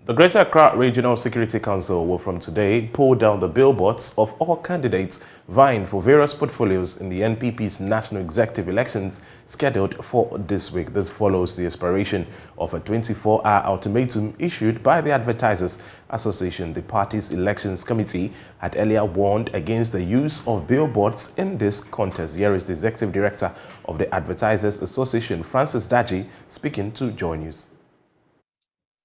The Greater Accra Regional Security Council will from today pull down the billboards of all candidates vying for various portfolios in the NPP's National Executive Elections scheduled for this week. This follows the expiration of a 24-hour ultimatum issued by the Advertisers Association. The party's elections committee had earlier warned against the use of billboards in this contest. Here is the Executive Director of the Advertisers Association, Francis Daji, speaking to Joy News.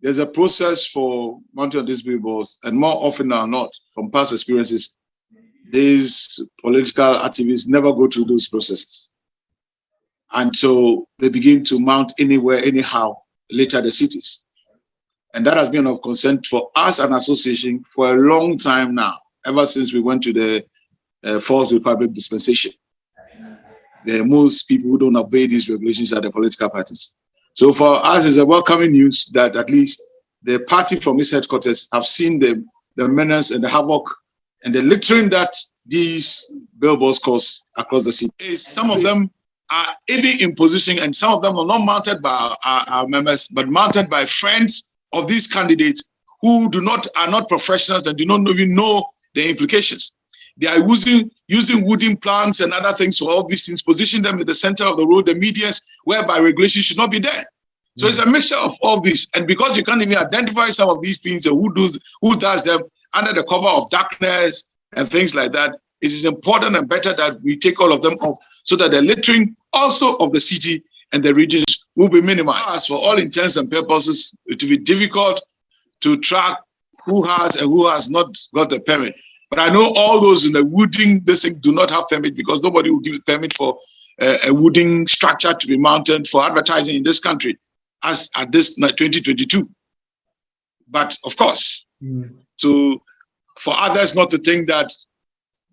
There's a process for mounting these billboards, and more often than not, from past experiences, these political activists never go through those processes. And so they begin to mount anywhere, anyhow, later the cities. And that has been of concern for us, an association, for a long time now, ever since we went to the Fourth Republic dispensation. Most people who don't obey these regulations are the political parties. So for us, it's a welcoming news that at least the party from its headquarters have seen the menace and the havoc and the littering that these billboards cause across the city. Some of them are even in position, and some of them are not mounted by our members, but mounted by friends of these candidates who are not professionals and do not even know the implications. They are using wooden planks and other things for all these things, position them in the center of the road, the medians, whereby regulation should not be there. So it's a mixture of all this. And because you can't even identify some of these things and who does them under the cover of darkness and things like that, it is important and better that we take all of them off so that the littering also of the city and the regions will be minimized. For all intents and purposes, it will be difficult to track who has and who has not got the permit. But I know all those in the wooden, this thing do not have permit because nobody will give a permit for a wooden structure to be mounted for advertising in this country as at this 2022. But of course, so for others not to think that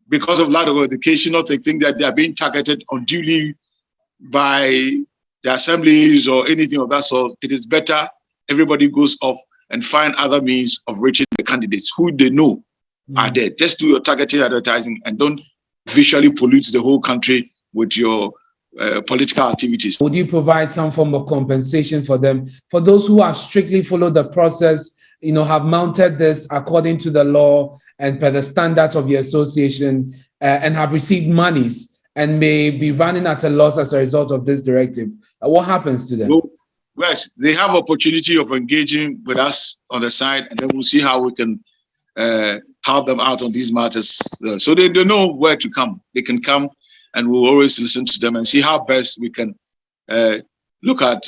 because of lack of education, not to think that they are being targeted unduly by the assemblies or anything of that sort, it is better everybody goes off and find other means of reaching the candidates who they know are there. Just do your targeted advertising and don't visually pollute the whole country with your political activities. Would you provide some form of compensation for them, for those who have strictly followed the process, have mounted this according to the law and per the standards of the association and have received monies and may be running at a loss as a result of this directive? What happens to them? Well, yes, they have opportunity of engaging with us on the side, and then we'll see how we can help them out on these matters. So they know where to come. They can come and we'll always listen to them and see how best we can look at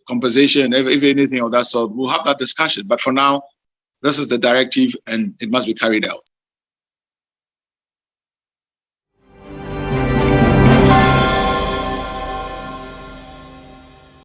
compensation, if anything of that sort. We'll have that discussion. But for now, this is the directive and it must be carried out.